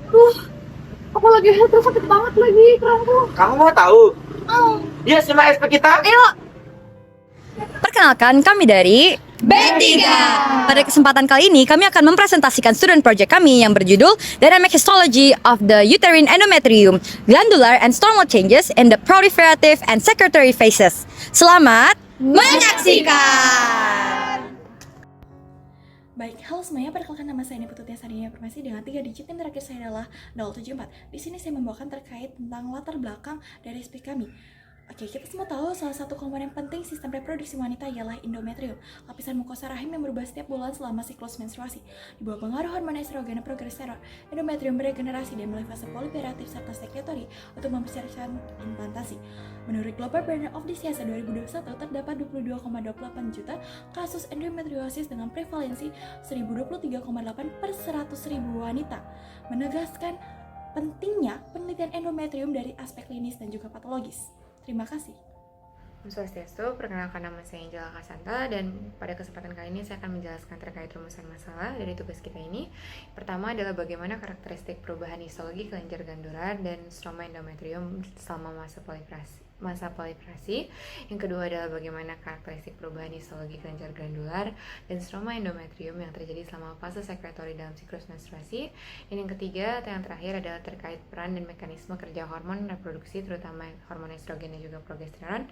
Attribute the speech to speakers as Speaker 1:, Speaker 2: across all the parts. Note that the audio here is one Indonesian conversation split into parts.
Speaker 1: Duh, aku lagi head terus sakit banget lagi kerangku.
Speaker 2: Kamu mau tahu?
Speaker 1: Oh.
Speaker 2: Dia simak SP kita.
Speaker 1: Ayo.
Speaker 3: Perkenalkan, kami dari
Speaker 1: B3.
Speaker 3: Pada kesempatan kali ini, kami akan mempresentasikan student project kami yang berjudul Dynamic Histology of the Uterine Endometrium, Glandular and Stromal Changes in the Proliferative and Secretory Phases. Selamat menyaksikan!
Speaker 4: Baik, halo semuanya, perkenalkan nama saya Niputu Tias Hadinya Permasi dengan 3 digit yang terakhir saya adalah 074. Di sini saya membawakan terkait tentang latar belakang dari SP kami. Oke, kita semua tahu salah satu komponen penting sistem reproduksi wanita ialah endometrium, lapisan mukosa rahim yang berubah setiap bulan selama siklus menstruasi. Di bawah pengaruh hormon estrogen dan progesteron, endometrium beregenerasi dan melalui fase proliferatif serta sekretori untuk mempersiapkan implantasi. Menurut Global Burden of Disease 2021, terdapat 22,28 juta kasus endometriosis dengan prevalensi 1023,8 per 100.000 wanita, menegaskan pentingnya penelitian endometrium dari aspek klinis dan juga patologis. Terima kasih.
Speaker 5: Om Swastiastu, perkenalkan nama saya Angela Kasanta dan pada kesempatan kali ini saya akan menjelaskan terkait rumusan masalah dari tugas kita ini. Pertama adalah bagaimana karakteristik perubahan histologi kelenjar glandular dan stroma endometrium selama masa proliferasi. Yang kedua adalah bagaimana karakteristik perubahan histologi kelenjar glandular dan stroma endometrium yang terjadi selama fase sekretori dalam siklus menstruasi. Dan yang ketiga atau yang terakhir adalah terkait peran dan mekanisme kerja hormon reproduksi, terutama hormon estrogen dan juga progesteron,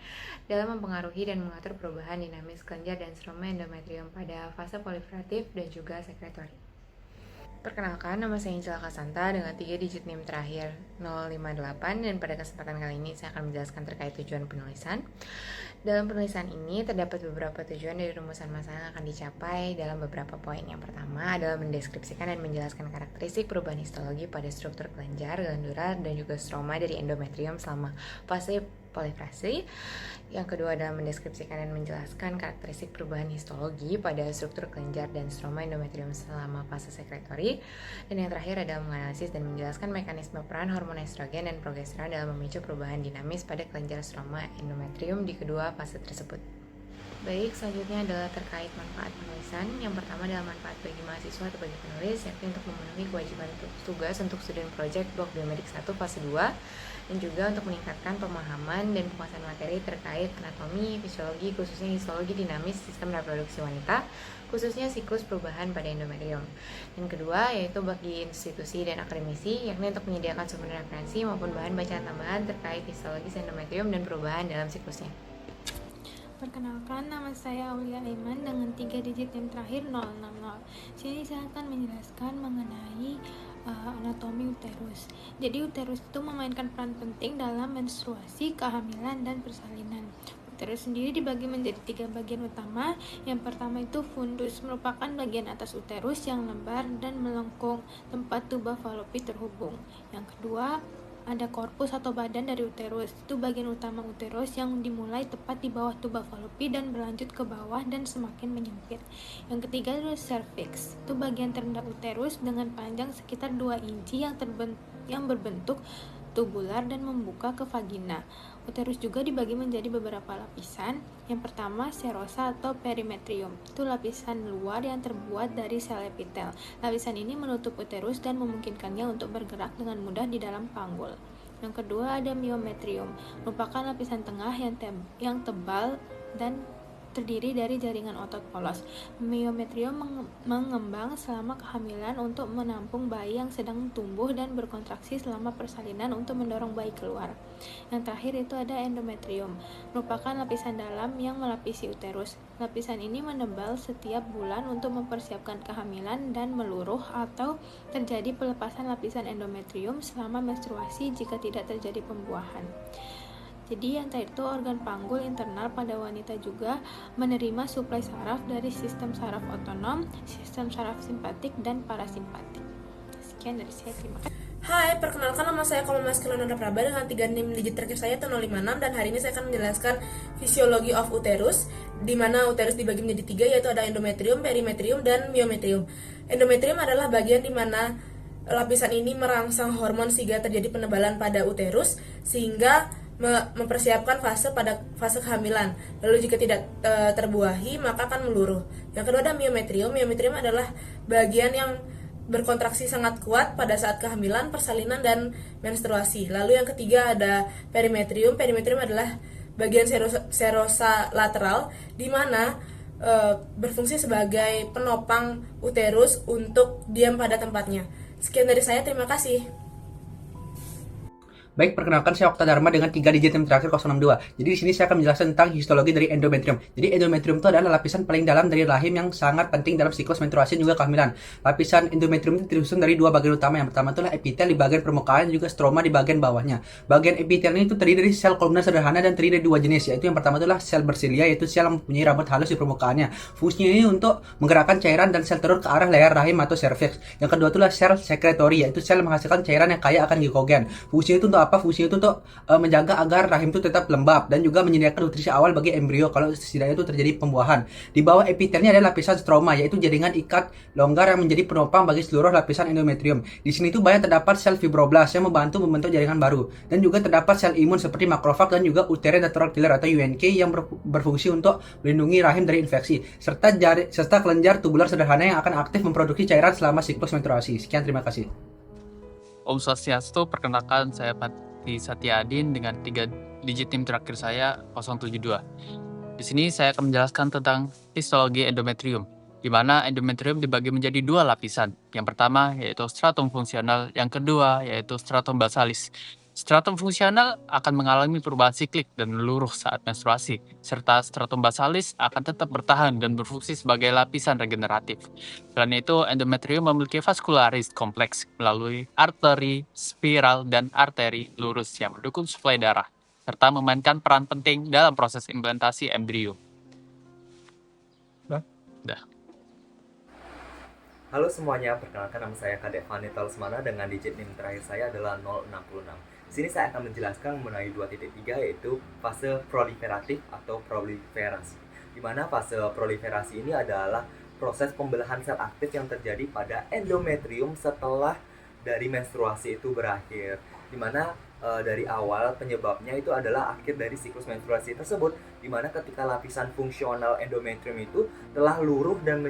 Speaker 5: dalam mempengaruhi dan mengatur perubahan dinamis kelenjar dan stroma endometrium pada fase proliferatif dan juga sekretori. Perkenalkan, nama saya Angela Kasanta dengan 3 digit NIM terakhir 058 dan pada kesempatan kali ini saya akan menjelaskan terkait tujuan penulisan. Dalam penulisan ini terdapat beberapa tujuan dari rumusan masalah yang akan dicapai dalam beberapa poin. Yang pertama adalah mendeskripsikan dan menjelaskan karakteristik perubahan histologi pada struktur kelenjar, glandular, dan juga stroma dari endometrium selama fase proliferasi. Yang kedua adalah mendeskripsikan dan menjelaskan karakteristik perubahan histologi pada struktur kelenjar dan stroma endometrium selama fase sekretori. Dan yang terakhir adalah menganalisis dan menjelaskan mekanisme peran hormon estrogen dan progesteron dalam memicu perubahan dinamis pada kelenjar stroma endometrium di kedua fase tersebut. Baik, selanjutnya adalah terkait manfaat penulisan. Yang pertama adalah manfaat bagi mahasiswa atau bagi penulis, yakni untuk memenuhi kewajiban tugas untuk student project blok biomedik 1 fase 2, dan juga untuk meningkatkan pemahaman dan penguasaan materi terkait anatomi, fisiologi, khususnya histologi dinamis sistem reproduksi wanita, khususnya siklus perubahan pada endometrium. Dan kedua, yaitu bagi institusi dan akademisi, yakni untuk menyediakan sumber referensi maupun bahan bacaan tambahan terkait histologis endometrium dan perubahan dalam siklusnya.
Speaker 6: Perkenalkan, nama saya Aulia Aiman dengan 3 digit yang terakhir 060. Sini saya akan menjelaskan mengenai anatomi uterus. Jadi uterus itu memainkan peran penting dalam menstruasi, kehamilan, dan persalinan. Uterus sendiri dibagi menjadi 3 bagian utama. Yang pertama itu fundus, merupakan bagian atas uterus yang lebar dan melengkung, tempat tuba falopi terhubung. Yang kedua, ada korpus atau badan dari uterus, itu bagian utama uterus yang dimulai tepat di bawah tuba falopi dan berlanjut ke bawah dan semakin menyempit. Yang ketiga adalah cervix, itu bagian terendah uterus dengan panjang sekitar 2 inci yang berbentuk tubular dan membuka ke vagina. Uterus juga dibagi menjadi beberapa lapisan. Yang pertama, serosa atau perimetrium. Itu lapisan luar yang terbuat dari sel epitel. Lapisan ini menutup uterus dan memungkinkannya untuk bergerak dengan mudah di dalam panggul. Yang kedua ada myometrium, merupakan lapisan tengah yang tebal dan terdiri dari jaringan otot polos. Myometrium mengembang selama kehamilan untuk menampung bayi yang sedang tumbuh dan berkontraksi selama persalinan untuk mendorong bayi keluar. Yang terakhir itu ada endometrium, merupakan lapisan dalam yang melapisi uterus. Lapisan ini menebal setiap bulan untuk mempersiapkan kehamilan dan meluruh atau terjadi pelepasan lapisan endometrium selama menstruasi jika tidak terjadi pembuahan. Jadi yang terakhir itu organ panggul internal pada wanita juga menerima suplai saraf dari sistem saraf otonom, sistem saraf simpatik, dan parasimpatik. Sekian dari saya, terima kasih.
Speaker 7: Hai, perkenalkan nama saya Komamas Kilonanda Praba dengan 3 NIM digit terakhir saya itu 056 dan hari ini saya akan menjelaskan fisiologi of uterus, di mana uterus dibagi menjadi 3, yaitu ada endometrium, perimetrium, dan myometrium. Endometrium adalah bagian di mana lapisan ini merangsang hormon sehingga terjadi penebalan pada uterus sehingga mempersiapkan fase kehamilan. Lalu jika tidak terbuahi maka akan meluruh. Yang kedua ada myometrium. Myometrium adalah bagian yang berkontraksi sangat kuat pada saat kehamilan, persalinan, dan menstruasi. Lalu yang ketiga ada perimetrium. Perimetrium adalah bagian serosa lateral di mana berfungsi sebagai penopang uterus untuk diam pada tempatnya. Sekian dari saya, terima kasih.
Speaker 8: Baik, perkenalkan saya Okta Dharma dengan 3 digit yang terakhir 062. Jadi di sini saya akan menjelaskan tentang histologi dari endometrium. Jadi endometrium itu adalah lapisan paling dalam dari rahim yang sangat penting dalam siklus menstruasi dan juga kehamilan. Lapisan endometrium itu disusun dari 2 bagian utama. Yang pertama adalah epitel di bagian permukaan dan juga stroma di bagian bawahnya. Bagian epitel ini itu terdiri dari sel kolumnar sederhana dan terdiri dari 2 jenis, yaitu yang pertama adalah sel bersilia, yaitu sel yang mempunyai rambut halus di permukaannya. Fungsinya ini untuk menggerakkan cairan dan sel telur ke arah layar rahim atau serviks. Yang kedua adalah sel sekretori, yaitu sel yang menghasilkan cairan yang kaya akan glikogen. Fungsinya itu untuk apa? Fungsinya itu untuk menjaga agar rahim itu tetap lembab dan juga menyediakan nutrisi awal bagi embrio kalau setidaknya itu terjadi pembuahan. Di bawah epitelnya ada lapisan stroma, yaitu jaringan ikat longgar yang menjadi penopang bagi seluruh lapisan endometrium. Di sini itu banyak terdapat sel fibroblast yang membentuk jaringan baru, dan juga terdapat sel imun seperti makrofag dan juga uterine natural killer atau UNK yang berfungsi untuk melindungi rahim dari infeksi, serta kelenjar tubular sederhana yang akan aktif memproduksi cairan selama siklus menstruasi. Sekian, terima kasih.
Speaker 9: Om Swastiastu, perkenalkan saya Pati Satyadin dengan 3 digit NIM terakhir saya 072. Di sini saya akan menjelaskan tentang histologi endometrium, di mana endometrium dibagi menjadi 2 lapisan. Yang pertama yaitu stratum fungsional, yang kedua yaitu stratum basalis. Stratum fungsional akan mengalami perubahan siklik dan meluruh saat menstruasi, serta stratum basalis akan tetap bertahan dan berfungsi sebagai lapisan regeneratif. Selain itu, endometrium memiliki vaskularis kompleks melalui arteri, spiral, dan arteri lurus yang mendukung suplai darah, serta memainkan peran penting dalam proses implantasi embrio.
Speaker 10: Halo semuanya, perkenalkan nama saya Kadek Fanny Talsmana dengan digit NIM terakhir saya adalah 066. Di sini saya akan menjelaskan mengenai 2.3 yaitu fase proliferatif atau proliferasi. Di mana fase proliferasi ini adalah proses pembelahan sel aktif yang terjadi pada endometrium setelah dari menstruasi itu berakhir. Di mana dari awal penyebabnya itu adalah akhir dari siklus menstruasi tersebut, di mana ketika lapisan fungsional endometrium itu telah luruh dan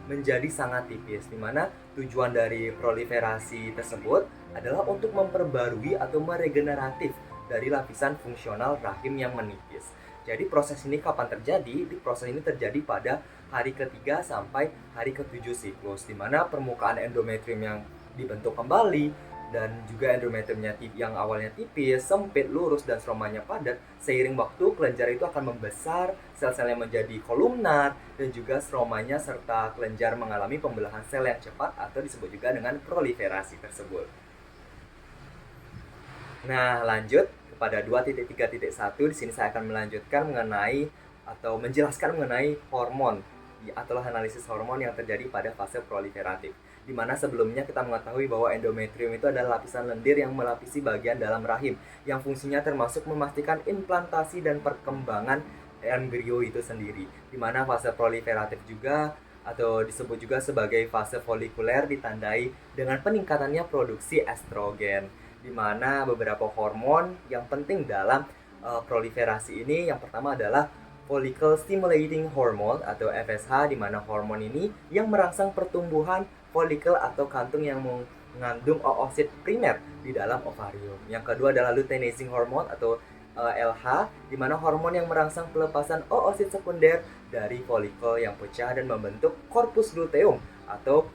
Speaker 10: menjadi sangat tipis, di mana tujuan dari proliferasi tersebut adalah untuk memperbarui atau meregeneratif dari lapisan fungsional rahim yang menipis. Jadi proses ini kapan terjadi? Proses ini terjadi pada hari ketiga sampai hari ketujuh siklus, di mana permukaan endometrium yang dibentuk kembali dan juga endometriumnya yang awalnya tipis, sempit, lurus, dan stromanya padat. Seiring waktu, kelenjar itu akan membesar, sel-selnya menjadi kolumnar, dan juga stromanya serta kelenjar mengalami pembelahan sel yang cepat atau disebut juga dengan proliferasi tersebut. Nah, lanjut kepada 2.3.1. Di sini saya akan melanjutkan mengenai atau menjelaskan mengenai hormon atau analisis hormon yang terjadi pada fase proliferatif. Di mana sebelumnya kita mengetahui bahwa endometrium itu adalah lapisan lendir yang melapisi bagian dalam rahim, yang fungsinya termasuk memastikan implantasi dan perkembangan embrio itu sendiri. Di mana fase proliferatif juga atau disebut juga sebagai fase folikuler ditandai dengan peningkatannya produksi estrogen, di mana beberapa hormon yang penting dalam proliferasi ini, yang pertama adalah Follicle Stimulating Hormone atau FSH, di mana hormon ini yang merangsang pertumbuhan folikel atau kantung yang mengandung oosit primer di dalam ovarium. Yang kedua adalah Luteinizing Hormone atau LH, di mana hormon yang merangsang pelepasan oosit sekunder dari folikel yang pecah dan membentuk corpus luteum atau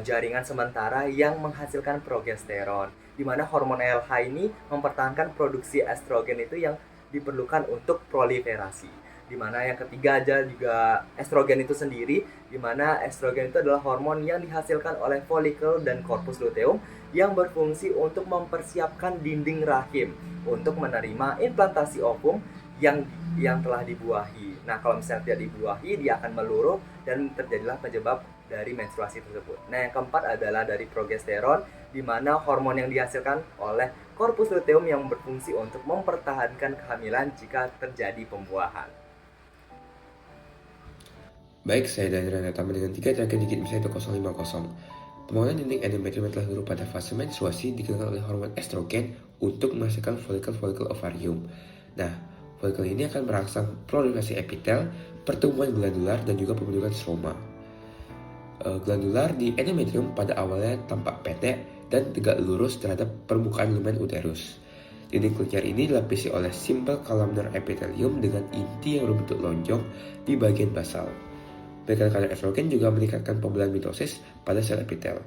Speaker 10: jaringan sementara yang menghasilkan progesteron, di mana hormon LH ini mempertahankan produksi estrogen itu yang diperlukan untuk proliferasi. Di mana yang ketiga aja juga estrogen itu sendiri, di mana estrogen itu adalah hormon yang dihasilkan oleh folikel dan corpus luteum yang berfungsi untuk mempersiapkan dinding rahim untuk menerima implantasi ovum yang telah dibuahi. Nah, kalau misalnya tidak dibuahi, dia akan meluruh dan terjadilah penyebab dari menstruasi tersebut. Nah, yang keempat adalah dari progesteron, di mana hormon yang dihasilkan oleh corpus luteum yang berfungsi untuk mempertahankan kehamilan jika terjadi pembuahan.
Speaker 11: Baik, saya Daniel Natama dengan 3 terakhir digit misalnya itu 050. Pembangunan dinding endometrium yang telah luruh pada fase menstruasi digerakkan oleh hormon estrogen untuk menghasilkan folikel-folikel ovarium. Nah, folikel ini akan merangsang proliferasi epitel, pertumbuhan glandular, dan juga pembentukan stroma. Glandular di endometrium pada awalnya tampak pendek dan tegak lurus terhadap permukaan lumen uterus. Dinding kelenjar ini dilapisi oleh simple columnar epithelium dengan inti yang berbentuk lonjong di bagian basal. Peningkatan kadar estrogen juga meningkatkan pembelahan mitosis pada sel epitel.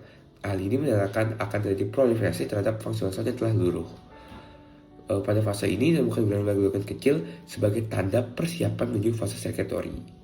Speaker 11: Hal ini menandakan akan terjadi proliferasi terhadap fungsional sel yang telah luruh. Pada fase ini ditemukan glandular kecil sebagai tanda persiapan menuju fase sekretori.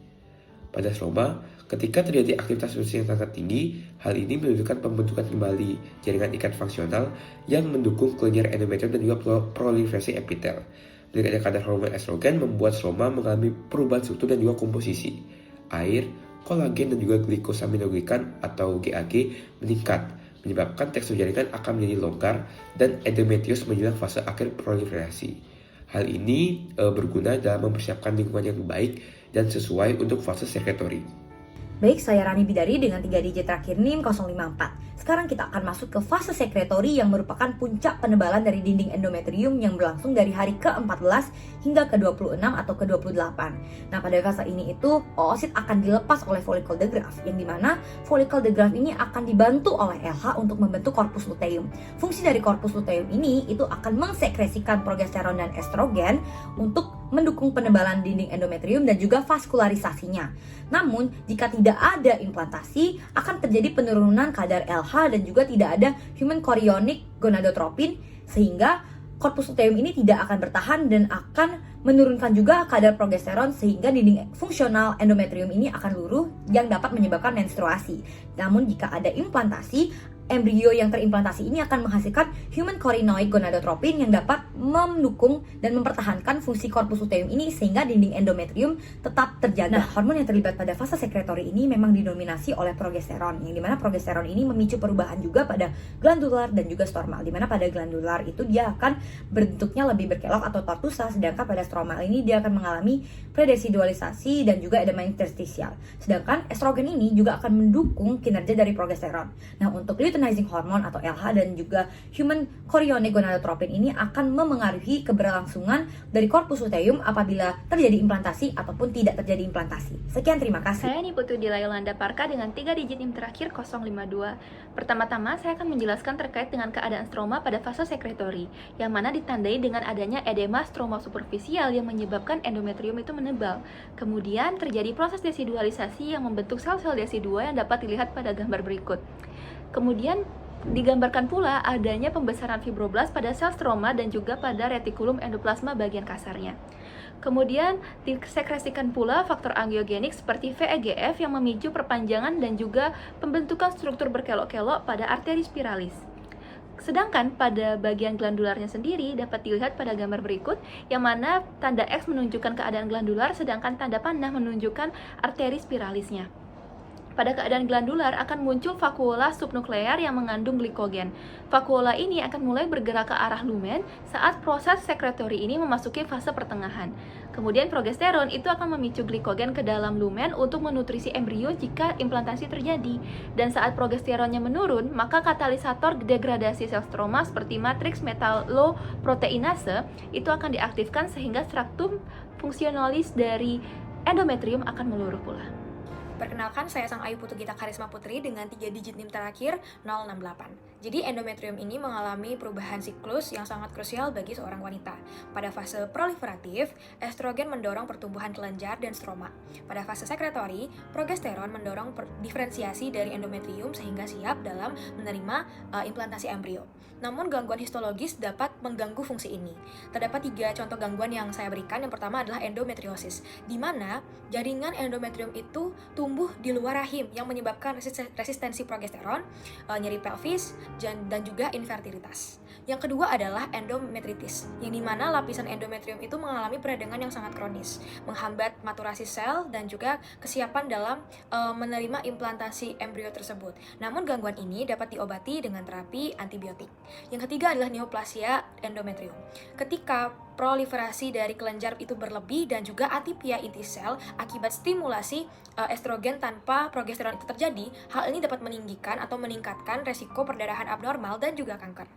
Speaker 11: Pada stroma, ketika terjadi aktivitas nutrisi yang sangat tinggi, hal ini menunjukkan pembentukan kembali jaringan ikat fungsional yang mendukung kelenjar endometrium dan juga proliferasi epitel. Meningkatnya kadar hormon estrogen membuat stroma mengalami perubahan struktur dan juga komposisi. Air, kolagen dan juga glikosaminoglikan atau GAG meningkat, menyebabkan tekstur jaringan akan menjadi longgar dan endometrius menjelang fase akhir proliferasi. Hal ini berguna dalam mempersiapkan lingkungan yang baik dan sesuai untuk fase sekretori.
Speaker 3: Baik, saya Rani Bidari dengan 3 digit terakhir NIM 054. Sekarang kita akan masuk ke fase sekretori yang merupakan puncak penebalan dari dinding endometrium yang berlangsung dari hari ke-14 hingga ke-26 atau ke-28. Nah, pada fase ini itu oosit akan dilepas oleh follicle the graft, yang dimana follicle the graft ini akan dibantu oleh LH untuk membentuk corpus luteum. Fungsi dari corpus luteum ini itu akan mengsekresikan progesteron dan estrogen untuk mendukung penebalan dinding endometrium dan juga vaskularisasinya. Namun, jika tidak ada implantasi, akan terjadi penurunan kadar LH dan juga tidak ada human chorionic gonadotropin, sehingga corpus luteum ini tidak akan bertahan dan akan menurunkan juga kadar progesteron, sehingga dinding fungsional endometrium ini akan luruh yang dapat menyebabkan menstruasi. Namun, jika ada implantasi, embrio yang terimplantasi ini akan menghasilkan human chorionic gonadotropin yang dapat mendukung dan mempertahankan fungsi corpus luteum ini sehingga dinding endometrium tetap terjaga. Nah, hormon yang terlibat pada fase sekretori ini memang didominasi oleh progesteron, yang dimana progesteron ini memicu perubahan juga pada glandular dan juga stromal, dimana pada glandular itu dia akan bentuknya lebih berkelok atau tortusa, sedangkan pada stromal ini dia akan mengalami predesidualisasi dan juga edema interstisial. Sedangkan estrogen ini juga akan mendukung kinerja dari progesteron. Nah, untuk luteinizing hormone atau LH dan juga human chorionic gonadotropin ini akan memengaruhi keberlangsungan dari corpus luteum apabila terjadi implantasi ataupun tidak terjadi implantasi. Sekian, terima kasih.
Speaker 12: Saya Niputu Dila Yolanda Parka dengan 3 digit NIM terakhir 052. Pertama-tama saya akan menjelaskan terkait dengan keadaan stroma pada fase sekretori, yang mana ditandai dengan adanya edema stromal superficial yang menyebabkan endometrium itu menebal. Kemudian terjadi proses desidualisasi yang membentuk sel-sel desidual yang dapat dilihat pada gambar berikut. Kemudian digambarkan pula adanya pembesaran fibroblast pada sel stroma dan juga pada retikulum endoplasma bagian kasarnya. Kemudian disekresikan pula faktor angiogenik seperti VEGF yang memicu perpanjangan dan juga pembentukan struktur berkelok-kelok pada arteri spiralis. Sedangkan pada bagian glandularnya sendiri dapat dilihat pada gambar berikut, yang mana tanda X menunjukkan keadaan glandular sedangkan tanda panah menunjukkan arteri spiralisnya. Pada keadaan glandular akan muncul vakuola subnuklear yang mengandung glikogen. Vakuola ini akan mulai bergerak ke arah lumen saat proses sekretori ini memasuki fase pertengahan. Kemudian progesteron itu akan memicu glikogen ke dalam lumen untuk menutrisi embrio jika implantasi terjadi. Dan saat progesteronnya menurun, maka katalisator degradasi sel stroma seperti matriks metaloproteinase itu akan diaktifkan sehingga struktur fungsionalis dari endometrium akan meluruh pula.
Speaker 13: Perkenalkan, saya Sang Ayu Putu Gita Karisma Putri dengan 3 digit NIM terakhir 068. Jadi endometrium ini mengalami perubahan siklus yang sangat krusial bagi seorang wanita. Pada fase proliferatif, estrogen mendorong pertumbuhan kelenjar dan stroma. Pada fase sekretori, progesteron mendorong diferensiasi dari endometrium sehingga siap dalam menerima implantasi embrio. Namun gangguan histologis dapat mengganggu fungsi ini. Terdapat 3 contoh gangguan yang saya berikan. Yang pertama adalah endometriosis, di mana jaringan endometrium itu tumbuh di luar rahim yang menyebabkan resistensi progesteron, nyeri pelvis, dan juga infertilitas. Yang kedua adalah endometritis, yang dimana lapisan endometrium itu mengalami peradangan yang sangat kronis, menghambat maturasi sel dan juga kesiapan dalam menerima implantasi embrio tersebut. Namun gangguan ini dapat diobati dengan terapi antibiotik. Yang ketiga adalah neoplasia endometrium. Ketika proliferasi dari kelenjar itu berlebih dan juga atipia inti sel akibat stimulasi estrogen tanpa progesteron itu terjadi, hal ini dapat meninggikan atau meningkatkan resiko perdarahan abnormal dan juga kanker.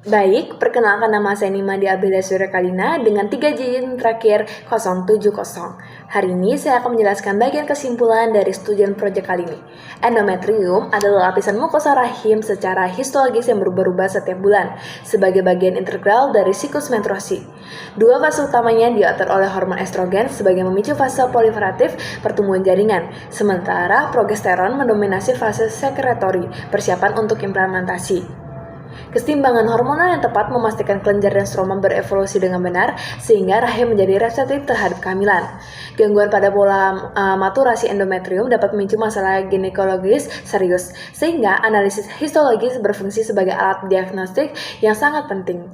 Speaker 14: Baik, perkenalkan nama saya Nima Diabela Suryakalina dengan 3 digit terakhir 070. Hari ini saya akan menjelaskan bagian kesimpulan dari studian proyek kali ini. Endometrium adalah lapisan mukosa rahim secara histologis yang berubah-ubah setiap bulan sebagai bagian integral dari siklus menstruasi. Dua fase utamanya diatur oleh hormon estrogen sebagai memicu fase proliferatif pertumbuhan jaringan, sementara progesteron mendominasi fase sekretori, persiapan untuk implementasi. Keseimbangan hormonal yang tepat memastikan kelenjar dan stroma berevolusi dengan benar sehingga rahim menjadi reseptif terhadap kehamilan. Gangguan pada pola maturasi endometrium dapat memicu masalah ginekologis serius sehingga analisis histologis berfungsi sebagai alat diagnostik yang sangat penting.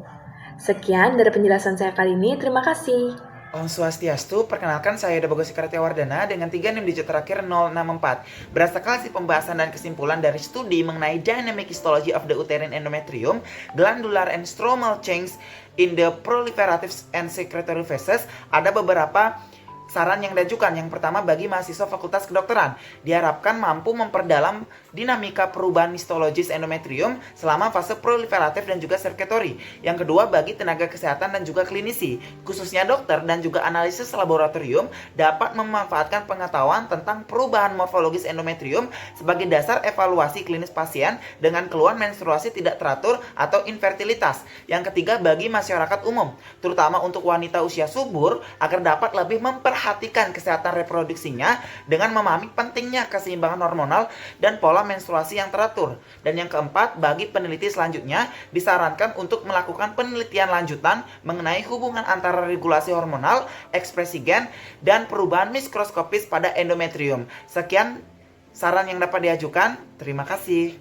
Speaker 14: Sekian dari penjelasan saya kali ini. Terima kasih.
Speaker 15: Om Swastiastu, perkenalkan saya Dabagosi Karatya Wardana dengan 3 digit terakhir 064. Berdasarkan hasil pembahasan dan kesimpulan dari studi mengenai dynamic histology of the uterine endometrium, glandular and stromal changes in the proliferative and secretory phases, ada beberapa saran yang diajukan. Yang pertama, bagi mahasiswa Fakultas Kedokteran, diharapkan mampu memperdalam dinamika perubahan histologis endometrium selama fase proliferatif dan juga sekretori. Yang kedua, bagi tenaga kesehatan dan juga klinisi, khususnya dokter dan juga analisis laboratorium, dapat memanfaatkan pengetahuan tentang perubahan morfologis endometrium sebagai dasar evaluasi klinis pasien dengan keluhan menstruasi tidak teratur atau infertilitas. Yang ketiga, bagi masyarakat umum, terutama untuk wanita usia subur, agar dapat lebih memperhatikan kesehatan reproduksinya dengan memahami pentingnya keseimbangan hormonal dan pola menstruasi yang teratur. Dan yang keempat, bagi peneliti selanjutnya disarankan untuk melakukan penelitian lanjutan mengenai hubungan antara regulasi hormonal, ekspresi gen, dan perubahan mikroskopis pada endometrium. Sekian saran yang dapat diajukan. Terima kasih.